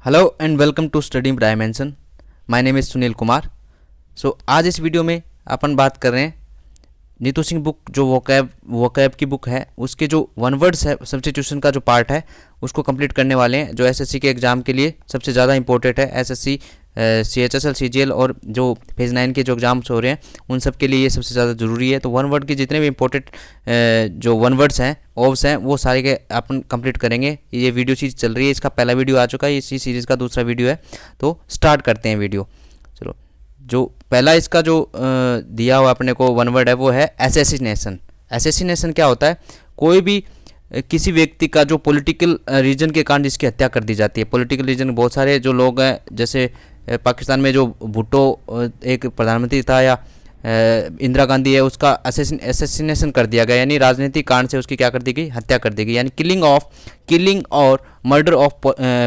Hello and welcome to study dimension. My name is Sunil Kumar. आज इस video में अपन बात कर रहे हैं नीतू सिंह बुक जो वोकैब की बुक है, उसके जो वन वर्ड्स है, सब्स्टिट्यूशन का जो पार्ट है उसको कंप्लीट करने वाले हैं, जो एसएससी के एग्ज़ाम के लिए सबसे ज़्यादा इंपॉर्टेंट है। एसएससी, सीएचएसएल, सीजीएल और जो फेज़ 9 के जो एग्ज़ाम्स हो रहे हैं उन सब के लिए ये सबसे ज़्यादा ज़रूरी है। तो वन वर्ड के जितने भी इंपॉर्टेंट जो वन वर्ड्स हैं, ऑब्स हैं, वो सारे के अपन कंप्लीट करेंगे। ये वीडियो सीरीज चल रही है, इसका पहला वीडियो आ चुका है, इसी सीरीज़ का दूसरा वीडियो है। तो स्टार्ट करते हैं वीडियो। चलो, जो पहला इसका जो दिया हुआ अपने को वन वर्ड है वो है एसेसिनेशन। एसेसिनेशन क्या होता है? कोई भी किसी व्यक्ति का जो पॉलिटिकल रीजन के कारण जिसकी हत्या कर दी जाती है। पॉलिटिकल रीजन बहुत सारे जो लोग हैं, जैसे पाकिस्तान में जो भुट्टो एक प्रधानमंत्री था, या इंदिरा गांधी है, उसका एसेसिनेशन कर दिया गया, यानी राजनीतिक कारण से उसकी क्या कर दी गई, हत्या कर दी गई, यानी किलिंग और murder of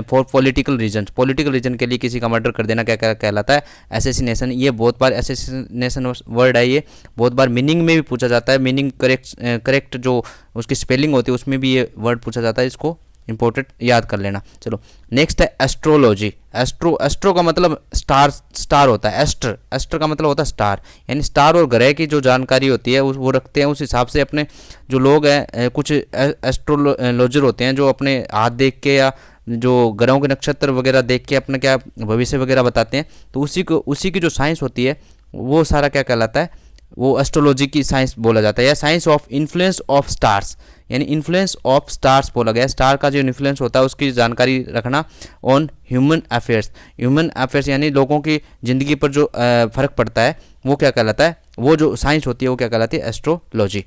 for political reason. Political reason के लिए किसी का मर्डर कर देना क्या कहलाता है? एसेसिनेशन। ये बहुत बार एसेसिनेशन वर्ड है, ये बहुत बार मीनिंग में भी पूछा जाता है। मीनिंग करेक्ट जो उसकी स्पेलिंग होती है उसमें भी ये वर्ड पूछा जाता है, इसको इंपॉर्टेंट याद कर लेना। चलो, नेक्स्ट है एस्ट्रोलॉजी। एस्ट्रो का मतलब स्टार होता है। एस्टर का मतलब होता है स्टार, यानी स्टार और ग्रह की जो जानकारी होती है वो रखते हैं। उस हिसाब से अपने जो लोग हैं, कुछ एस्ट्रोलॉजर होते हैं जो अपने हाथ देख के या जो ग्रहों के नक्षत्र वगैरह देख के अपना क्या भविष्य वगैरह बताते हैं। तो उसी की जो साइंस होती है वो सारा क्या कहलाता है? वो एस्ट्रोलॉजी की साइंस बोला जाता है, या science of influence of stars, यानी इन्फ्लुएंस ऑफ स्टार्स बोला गया। स्टार का जो इन्फ्लुएंस होता है उसकी जानकारी रखना ऑन ह्यूमन अफेयर्स यानी लोगों की ज़िंदगी पर जो फ़र्क पड़ता है वो क्या कहलाता है? वो जो साइंस होती है वो क्या कहलाती है? एस्ट्रोलॉजी।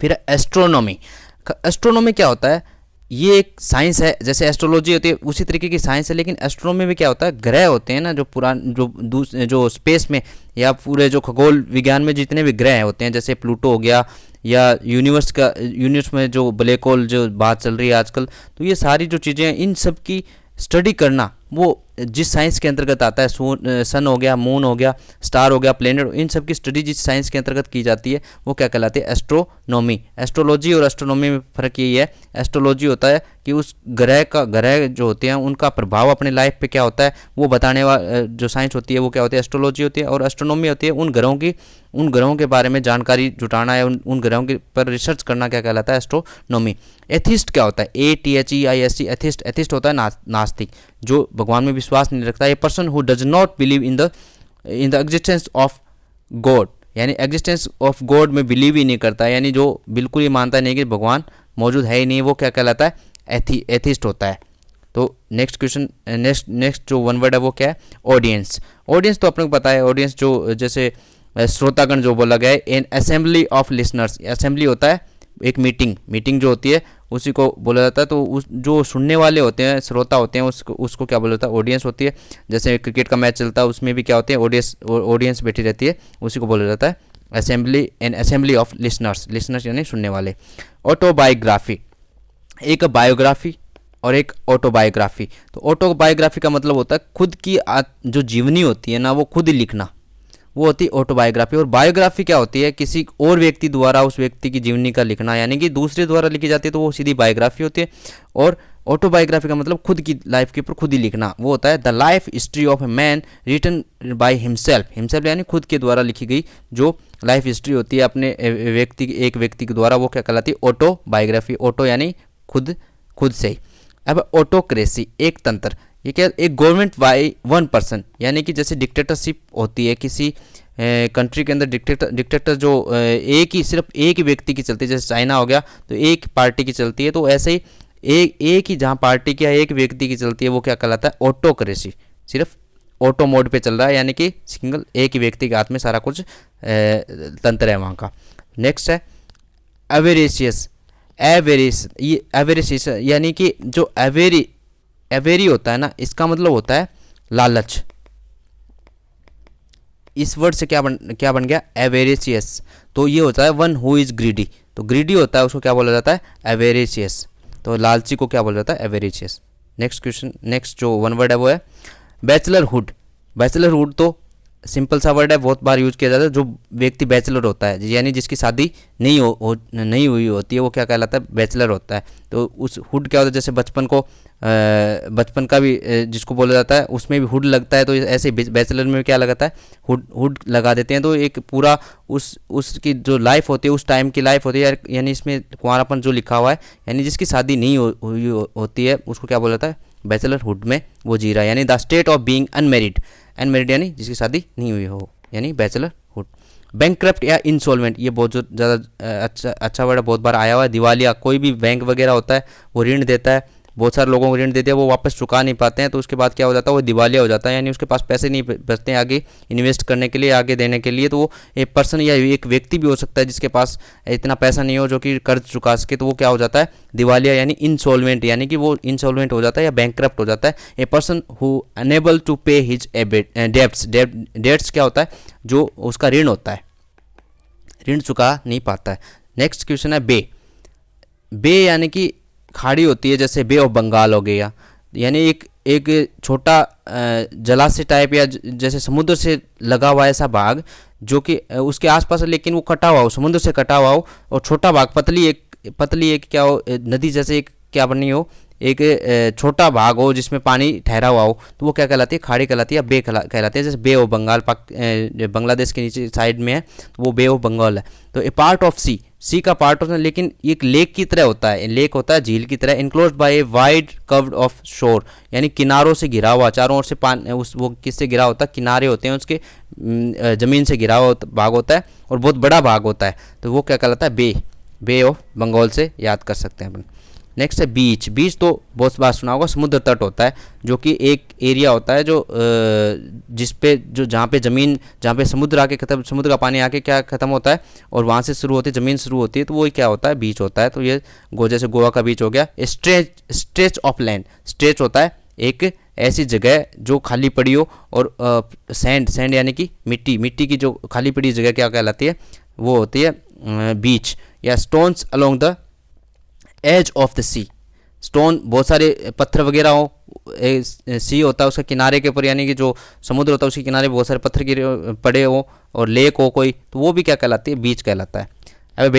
फिर एस्ट्रोनॉमी। एस्ट्रोनॉमी क्या होता है? ये एक साइंस है, जैसे एस्ट्रोलॉजी होती है उसी तरीके की साइंस है, लेकिन एस्ट्रोनॉमी में क्या होता है? ग्रह होते हैं ना, जो स्पेस में या पूरे जो खगोल विज्ञान में जितने भी ग्रह होते हैं, जैसे प्लूटो हो गया, या यूनिवर्स में जो ब्लैक होल जो बात चल रही है आजकल, तो ये सारी जो चीज़ें हैं इन सब की स्टडी करना वो जिस साइंस के अंतर्गत आता है, सन हो गया, मून हो गया, स्टार हो गया, प्लेनेट, इन सब की स्टडी जिस साइंस के अंतर्गत की जाती है वो क्या कहलाती है? एस्ट्रोनॉमी। एस्ट्रोलॉजी और एस्ट्रोनॉमी में फ़र्क यही है। एस्ट्रोलॉजी होता है कि उस ग्रह जो होते हैं उनका प्रभाव अपने लाइफ पे क्या होता है वो बताने वाला जो साइंस होती है वो क्या होती है? एस्ट्रोलॉजी होती है। और एस्ट्रोनॉमी होती है उन ग्रहों के बारे में जानकारी जुटाना है, उन ग्रहों के पर रिसर्च करना क्या कहलाता है? एस्ट्रोनॉमी। एथिस्ट क्या होता है? ATHEIST। एथिस्ट होता है नास्तिक, जो भगवान में विश्वास नहीं रखता। ए person who does not believe in the existence of God, यानी एग्जिस्टेंस ऑफ गॉड में बिलीव ही नहीं करता, यानी जो बिल्कुल ही मानता नहीं कि भगवान मौजूद है ही नहीं, वो क्या कहलाता है? एथिस्ट होता है। तो नेक्स्ट क्वेश्चन, नेक्स्ट जो वन वर्ड है वो क्या है? ऑडियंस। ऑडियंस तो अपने को पता है, ऑडियंस जो जैसे श्रोतागण जो बोला गया है, N assembly of listeners. Assembly होता है एक मीटिंग जो होती है उसी को बोला जाता है। तो उस जो सुनने वाले होते हैं, श्रोता होते हैं, उसको क्या बोला जाता है? ऑडियंस होती है। जैसे क्रिकेट का मैच चलता है उसमें भी क्या होते हैं? ऑडियंस बैठी रहती है, उसी को बोला जाता है असेंबली ऑफ लिसनर्स यानी सुनने वाले। ऑटोबायोग्राफी, एक बायोग्राफी और एक ऑटोबायोग्राफी। तो ऑटोबायोग्राफी का मतलब होता है खुद की जो जीवनी होती है ना वो खुद ही लिखना, वो होती है ऑटोबायोग्राफी। और बायोग्राफी क्या होती है? किसी और व्यक्ति द्वारा उस व्यक्ति की जीवनी का लिखना, यानी कि दूसरे द्वारा लिखी जाती है तो वो सीधी बायोग्राफी होती है। और ऑटोबायोग्राफी का मतलब खुद की लाइफ के ऊपर खुद ही लिखना, वो होता है the life history of a man written by himself यानी खुद के द्वारा लिखी गई जो लाइफ हिस्ट्री होती है अपने एक व्यक्ति के द्वारा, वो क्या कहलाती है? ऑटोबायोग्राफी। ऑटो यानी खुद से ही। अब ऑटोक्रेसी, एक तंत्र। ये क्या? एक गवर्नमेंट बाय वन पर्सन, यानी कि जैसे डिक्टेटरशिप होती है किसी कंट्री के अंदर, डिक्टेटर जो सिर्फ एक ही व्यक्ति की चलती है, जैसे चाइना हो गया तो एक पार्टी की चलती है, तो ऐसे ही एक ही जहाँ पार्टी की या एक व्यक्ति की चलती है वो क्या कहलाता है? ऑटोक्रेसी। सिर्फ ऑटो मोड पे चल रहा है, यानी कि सिंगल एक ही व्यक्ति के हाथ में सारा कुछ तंत्र है वहाँ का। नेक्स्ट है एवेरेशियस। एवेरेशियस यानी कि जो एवेरी होता है ना, इसका मतलब होता है लालच। इस वर्ड से क्या बन गया? एवेरेशियस। तो ये होता है वन हु इज ग्रीडी। तो ग्रीडी होता है उसको क्या बोला जाता है? एवेरेशियस। तो लालची को क्या बोला जाता है? एवेरेशियस। नेक्स्ट क्वेश्चन, नेक्स्ट जो वन वर्ड है वो है बैचलरहुड। बैचलरहुड तो सिंपल सा वर्ड है, बहुत बार यूज किया जाता है। जो व्यक्ति बैचलर होता है यानी जिसकी शादी नहीं हुई होती है वो क्या कहलाता है, बैचलर होता है। तो उस हुड क्या होता है, जैसे बचपन का भी जिसको बोला जाता है उसमें भी हुड लगता है, तो ऐसे बैचलर में क्या लगाता है, हुड लगा देते हैं। तो एक पूरा उसकी जो लाइफ होती है उस टाइम की लाइफ होती है, यानी इसमें कुंवारापन जो लिखा हुआ है यानी जिसकी शादी नहीं हुई होती है उसको क्या बोला जाता है, बैचलर हुड में वो जी रहा है। यानी the state of being unmarried, unmarried यानी जिसकी शादी नहीं हुई हो, यानी बैचलर हुड। बैंकक्रप्ट या इंसॉल्वेंट, ये बहुत ज़्यादा अच्छा वर्ड है, बहुत बार आया हुआ है। दिवालिया, कोई भी बैंक वगैरह होता है वो ऋण देता है, बहुत सारे लोगों को ऋण देते हैं, वो वापस चुका नहीं पाते हैं, तो उसके बाद क्या हो जाता है, वो दिवालिया हो जाता है, यानी उसके पास पैसे नहीं बचते हैं आगे इन्वेस्ट करने के लिए, आगे देने के लिए। तो वो एक पर्सन या एक व्यक्ति भी हो सकता है जिसके पास इतना पैसा नहीं हो जो कि कर्ज चुका सके, तो वो क्या हो जाता है, दिवालिया यानी इंसॉल्वेंट, यानी कि वो इंसॉल्वेंट हो जाता है या बैंकक्रप्ट हो जाता है। A person who unable to pay his debts, debts क्या होता है, जो उसका ऋण होता है, ऋण चुका नहीं पाता है। नेक्स्ट क्वेश्चन है बे यानी कि खाड़ी होती है, जैसे बे ऑफ बंगाल हो गया, यानी एक छोटा जलाशय टाइप या जैसे समुद्र से लगा हुआ ऐसा भाग जो कि उसके आसपास लेकिन वो कटा हुआ हो, समुद्र से कटा हुआ हो, और छोटा भाग पतली एक क्या हो, नदी जैसे एक क्या बनी हो, एक छोटा भाग हो जिसमें पानी ठहरा हुआ हो, तो वो क्या कहलाती है, खाड़ी कहलाती है या बे कहलाती है। जैसे बे ऑफ बंगाल बांग्लादेश के नीचे साइड में है, तो वो बे ऑफ बंगाल है। तो ए पार्ट ऑफ सी का पार्ट होता है, लेकिन एक लेक की तरह होता है, लेक होता है झील की तरह, enclosed bye a wide covered of शोर, यानी किनारों से घिरा हुआ, चारों ओर से वो किससे घिरा होता है, किनारे होते हैं उसके, ज़मीन से घिरा हुआ भाग होता है और बहुत बड़ा भाग होता है, तो वो क्या कहलाता है, बे ऑफ बंगाल से याद कर सकते हैं अपन। नेक्स्ट है बीच तो बहुत बार सुना होगा, समुद्र तट होता है जो कि एक एरिया होता है जो जिस पे जहाँ पे समुद्र आके समुद्र का पानी आके क्या खत्म होता है और वहाँ से शुरू होती है, ज़मीन शुरू होती है, तो वो क्या होता है, बीच होता है। तो ये जैसे गोवा का बीच हो गया। स्ट्रेच ऑफ लैंड, स्ट्रेच होता है एक ऐसी जगह जो खाली पड़ी हो, और सैंड यानी कि मिट्टी की जो खाली पड़ी जगह क्या कहलाती है, वो होती है बीच। या stones along the edge of the sea, stone बहुत सारे पत्थर वगैरह हो, सी होता है उसके किनारे के ऊपर, यानी कि जो समुद्र होता है उसके किनारे बहुत सारे पत्थर गिरे पड़े हो, और लेक हो कोई, तो वो भी क्या कहलाती है, बीच कहलाता है। अब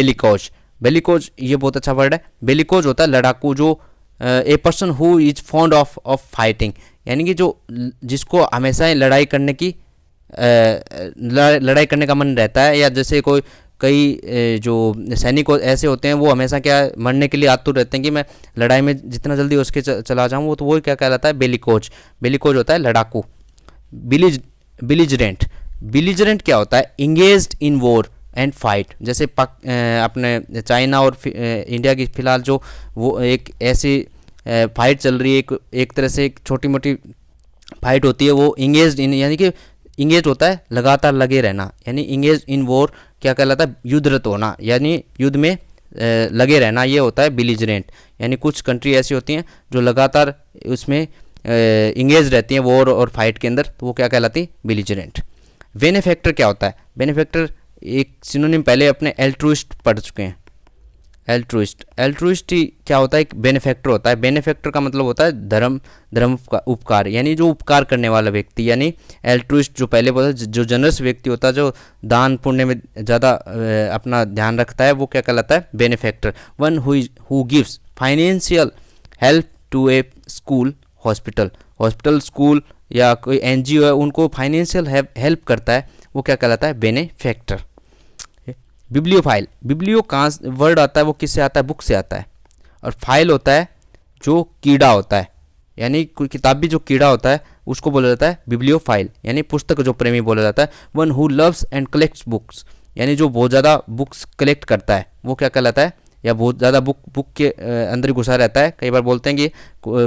बेलिकोज ये बहुत अच्छा वर्ड है। बेलिकोज होता है लड़ाकू, जो ए person who is fond of fighting, यानी कि जो जिसको हमेशा लड़ाई करने का मन रहता है, या जैसे कई जो सैनिक ऐसे होते हैं वो हमेशा क्या मरने के लिए आतुर रहते हैं कि मैं लड़ाई में जितना जल्दी उसके चला जाऊँ, वो तो वो क्या कहलाता है, बेलिकोज होता है लड़ाकू। बिलिजरेंट क्या होता है, engaged in war and fight, जैसे अपने चाइना और इंडिया की फिलहाल जो वो एक ऐसी फाइट चल रही है, एक तरह से एक छोटी मोटी फाइट होती है, वो इंगेज्ड इन, यानी कि इंगेज होता है लगातार लगे रहना, यानी इंगेज इन वॉर क्या कहलाता है, युद्धरत होना, यानी युद्ध में लगे रहना, ये होता है बिलिजरेंट। यानी कुछ कंट्री ऐसी होती हैं जो लगातार उसमें इंगेज रहती हैं वॉर और फाइट के अंदर, तो वो क्या कहलाती है, बिलिजरेंट। बेनिफैक्टर क्या होता है, बेनिफैक्टर एक सिनोनिम पहले अपने एल्ट्रुइस्ट पढ़ चुके हैं। एल्ट्रुइस्ट ही क्या होता है, एक बेनिफैक्टर होता है। बेनिफैक्टर का मतलब होता है धर्म का उपकार, यानी जो उपकार करने वाला व्यक्ति, यानी एल्ट्रुइस्ट जो पहले बोला, जो जनरस व्यक्ति होता है, जो दान पुण्य में ज़्यादा अपना ध्यान रखता है, वो क्या कहलाता है, benefactor. One who gives financial help to a school, hospital school या कोई NGO है, उनको फाइनेंशियल हेल्प करता है, वो क्या कहलाता है, बेनिफैक्टर। बिब्लियोफाइल, बिब्लियो कहाँ वर्ड आता है, वो किससे आता है, बुक से आता है। और फाइल होता है जो कीड़ा होता है, यानी कोई किताब भी जो कीड़ा होता है उसको बोला जाता है बिब्लियोफाइल, यानी पुस्तक जो प्रेमी बोला जाता है। One who loves and collects books, यानी जो बहुत ज़्यादा बुक्स कलेक्ट करता है, वो क्या कहलाता है, या बहुत ज़्यादा बुक के अंदर घुसा रहता है, कई बार बोलते हैं कि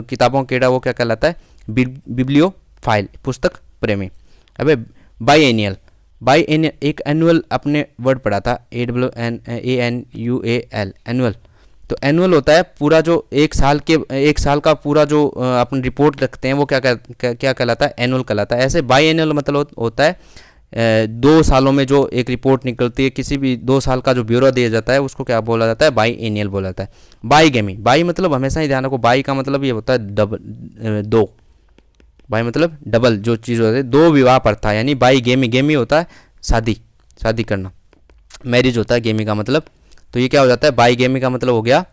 किताबों का कीड़ा, वो क्या कहलाता है, बिब्लियोफाइल, पुस्तक प्रेमी। अब बाई एनियल, एक एनुअल अपने वर्ड पढ़ा था, ANNUAL, एनुअल। तो एनुअल होता है पूरा जो एक साल का पूरा जो अपन रिपोर्ट रखते हैं, वो क्या कहलाता है, एनुअल कहलाता है। ऐसे बाई एनुअल मतलब होता है 2 सालों में जो एक रिपोर्ट निकलती है, किसी भी 2 साल का जो ब्यौरा दिया जाता है उसको क्या बोला जाता है, बाई एनुअल बोला जाता है। बाई गेमी, बाई मतलब हमेशा ही ध्यान रखो, बाई का मतलब ये होता है 2। बाई मतलब डबल जो चीज़ होती है, दो विवाह प्रथा, यानी बाई गेमी, गेमी होता है शादी, शादी करना, मैरिज होता है गेमी का मतलब। तो ये क्या हो जाता है, बाई गेमी का मतलब हो गया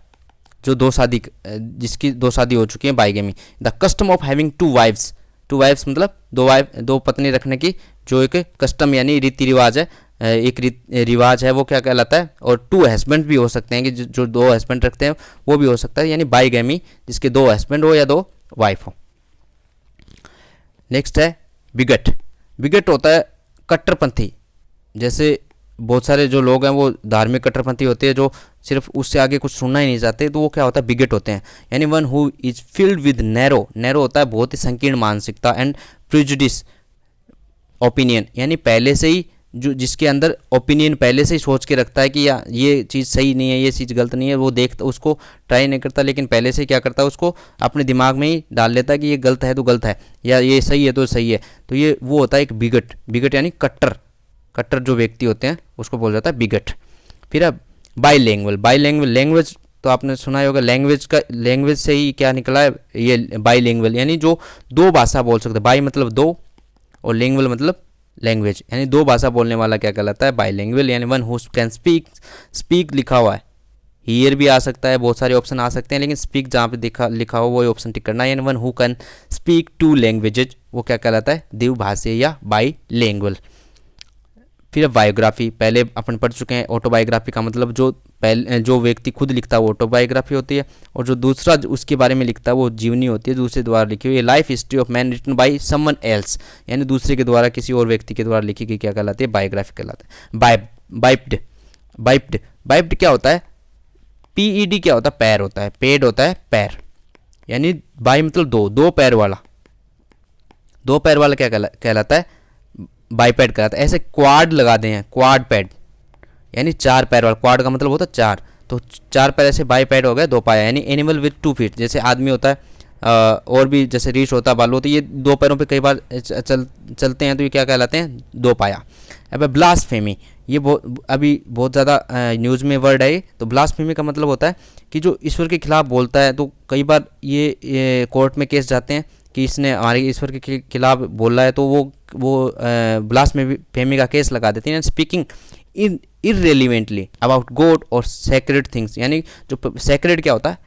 जो दो शादी, जिसकी दो शादी हो चुकी है, bigamy. The custom of having two wives, two wives मतलब दो वाइफ, दो पत्नी रखने की जो एक कस्टम यानी रीति रिवाज है, एक रिवाज है, वो क्या कहलाता है। और टू हस्बैंड भी हो सकते हैं कि जो दो हस्बैंड रखते हैं वो भी हो सकता है, यानी बाई गेमी जिसके दो हस्बैंड हो या दो वाइफ हो। नेक्स्ट है बिगट। बिगट होता है कट्टरपंथी, जैसे बहुत सारे जो लोग हैं वो धार्मिक कट्टरपंथी होते हैं जो सिर्फ उससे आगे कुछ सुनना ही नहीं चाहते, तो वो क्या होता है, बिगट होते हैं। यानी one who is filled with narrow, narrow होता है बहुत ही संकीर्ण मानसिकता, एंड प्रिजुडिस ओपिनियन, यानी पहले से ही जो जिसके अंदर ओपिनियन पहले से ही सोच के रखता है कि या ये चीज़ सही नहीं है, ये चीज़ गलत नहीं है, वो देखता उसको ट्राई नहीं करता, लेकिन पहले से क्या करता है उसको अपने दिमाग में ही डाल लेता है कि ये गलत है तो गलत है, या ये सही है तो सही है। तो ये वो होता है एक बिगट। बिगट यानी कट्टर, कट्टर जो व्यक्ति होते हैं उसको बोला जाता है बिगट। फिर अब by language, by language, language तो आपने सुना ही होगा, लैंग्वेज का, लैंग्वेज से ही क्या निकला है ये बाई लैंग्वेज, यानी जो दो भाषा बोल सकते हैं। बाई मतलब दो और लैंग्वेज मतलब लैंग्वेज, यानी दो भाषा बोलने वाला क्या कहलाता है, बाई लैंग्वेज। यानी one who can speak, speak लिखा हुआ है, हियर भी आ सकता है, बहुत सारे ऑप्शन आ सकते हैं, लेकिन स्पीक जहाँ पे लिखा हो वो ऑप्शन टिक करना है। यानी one who can speak two languages, वो क्या कहलाता है, द्विभाषी या बाई लैंग्वेज। फिर बायोग्राफी, पहले अपन पढ़ चुके हैं। ऑटोबायोग्राफी का मतलब जो पहले जो व्यक्ति खुद लिखता है वो ऑटोबायोग्राफी होती है, और जो दूसरा उसके बारे में लिखता है वो जीवनी होती है, दूसरे द्वारा लिखी हुई। Life history of man written by someone else, यानी दूसरे के द्वारा, किसी और व्यक्ति के द्वारा लिखी गई क्या कहलाती है, बायोग्राफी कहलाता है। बाइप्ड, बाइप्ड, बाइप्ड क्या होता है, पीईडी क्या होता है, पैर होता है, पेड होता है पैर, यानी बाई मतलब दो, दो पैर वाला, दो पैर वाला क्या कहलाता है, बाईपैड कहलाता है। ऐसे क्वाड लगा दें, क्वाड पैड यानी चार पैर वाला, क्वाड का मतलब होता है चार, तो चार पैर ऐसे बाईपैड हो गया दो पाया, यानी एनिमल विथ 2 फीट, जैसे आदमी होता है, और भी जैसे रीछ होता है, बालू होती है, ये दो पैरों पे कई बार चलते हैं, तो ये क्या कहलाते हैं, दो पाया। अब ब्लास्फेमी, ये अभी बहुत ज़्यादा न्यूज़ में वर्ड है। तो ब्लास्फेमी का मतलब होता है कि जो ईश्वर के खिलाफ बोलता है, तो कई बार ये कोर्ट में केस जाते हैं कि इसने हमारे ईश्वर के खिलाफ बोल रहा है, तो वो ब्लास्फेमी का केस लगा देते हैं। स्पीकिंग इररेलिवेंटली अबाउट गॉड और सेक्रेड थिंग्स, यानी जो सेक्रेड क्या होता है,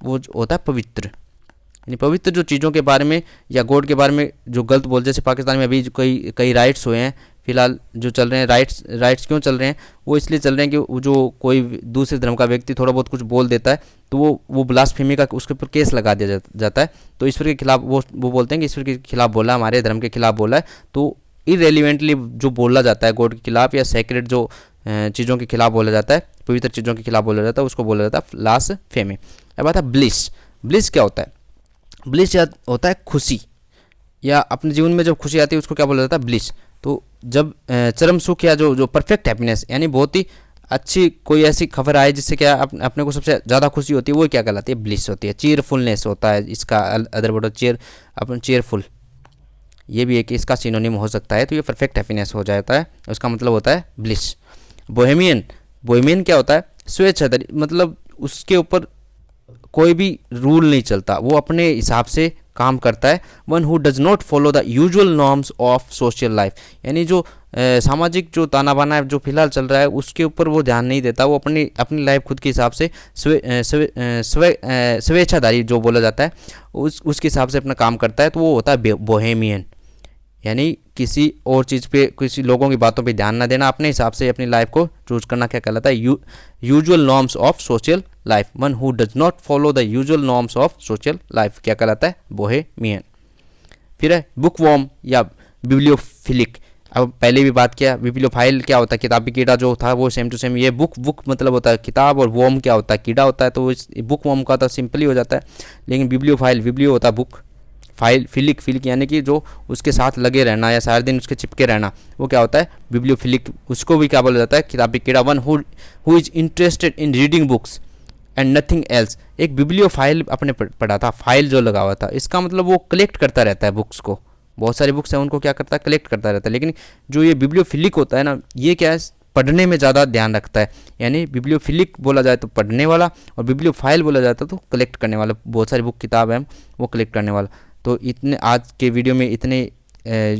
वो होता है पवित्र, यानी पवित्र जो चीज़ों के बारे में या गॉड के बारे में जो गलत बोल, जैसे पाकिस्तान में अभी कई राइट्स हुए हैं फिलहाल जो चल रहे हैं। राइट्स क्यों चल रहे हैं, वो इसलिए चल रहे हैं कि जो कोई दूसरे धर्म का व्यक्ति थोड़ा बहुत कुछ बोल देता है, तो वो ब्लास्फेमी का उसके ऊपर केस लगा दिया जाता है। तो ईश्वर के खिलाफ वो बोलते हैं कि ईश्वर के खिलाफ बोला, हमारे धर्म के खिलाफ बोला है, तो इरेलीवेंटली जो बोला जाता है गॉड के खिलाफ या सेक्रेड जो चीज़ों के खिलाफ बोला जाता है, पवित्र चीज़ों के खिलाफ बोला जाता है, उसको बोला जाता है ब्लास्फेमी। अब आता है ब्लिस। ब्लिस क्या होता है, ब्लिस होता है खुशी, या अपने जीवन में जब खुशी आती है उसको क्या बोला जाता है, ब्लिस। तो जब चरम सुख या जो परफेक्ट हैप्पीनेस, यानी बहुत ही अच्छी कोई ऐसी खबर आए जिससे क्या अपने को सबसे ज़्यादा खुशी होती है, वो क्या कहलाती है, ब्लिस होती है। चीयरफुलनेस होता है इसका अदर वर्ड, चीयरफुल, ये भी एक इसका सिनोनिम हो सकता है। तो ये परफेक्ट हैप्पीनेस हो जाता है, उसका मतलब होता है ब्लिस। बोहेमियन, बोहेमियन क्या होता है, स्वेच्छाधारी, मतलब उसके ऊपर कोई भी रूल नहीं चलता, वो अपने हिसाब से काम करता है। One who does not follow the usual norms of social life, यानी जो सामाजिक जो ताना बाना है जो फिलहाल चल रहा है उसके ऊपर वो ध्यान नहीं देता, वो अपनी लाइफ खुद के हिसाब से स्वेच्छाधारी जो बोला जाता है उसके हिसाब से अपना काम करता है, तो वो होता है बोहेमियन। यानी किसी और चीज़ पे, किसी लोगों की बातों पे ध्यान ना देना, अपने हिसाब से अपनी लाइफ को चूज करना क्या कहलाता है, usual norms of social life. One who does not follow the usual norms of social life क्या कहलाता है, बोहेमियन। फिर है बुकवॉर्म या बिब्लियोफिलिक। अब पहले भी बात किया, बिब्लियोफाइल क्या होता है, किताबी कीड़ा जो था वो सेम टू सेम। ये बुक मतलब होता है किताब, और वॉर्म क्या होता है, कीड़ा होता है, तो इस बुक वॉर्म का तो सिंपली हो जाता है। लेकिन बिब्लियोफाइल, बिब्लियो होता है बुक, फाइल, फिलिक यानी कि जो उसके साथ लगे रहना या सारे दिन उसके चिपके रहना, वो क्या होता है, बिब्लियोफिलिक। उसको भी क्या बोला जाता है, किताबी कीड़ा। One who is interested in reading books and nothing else. एक बिब्लियोफाइल अपने पढ़ा था, फाइल जो लगा हुआ था, इसका मतलब वो कलेक्ट करता रहता है बुक्स को, बहुत सारी बुक्स हैं उनको क्या करता है, कलेक्ट करता रहता है। लेकिन जो ये बिब्लियोफिलिक होता है ना, ये क्या है, पढ़ने में ज़्यादा ध्यान रखता है। यानी बिब्लियोफिलिक बोला जाए तो पढ़ने वाला, और बिब्लियोफाइल बोला जाता है तो कलेक्ट करने वाला, बहुत सारी बुक किताब है वो कलेक्ट करने वाला। तो इतने आज के वीडियो में इतने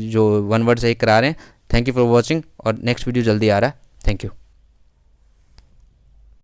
जो वन वर्ड सही करा रहे हैं। थैंक यू फॉर वॉचिंग और नेक्स्ट वीडियो जल्दी आ रहा है। Thank you.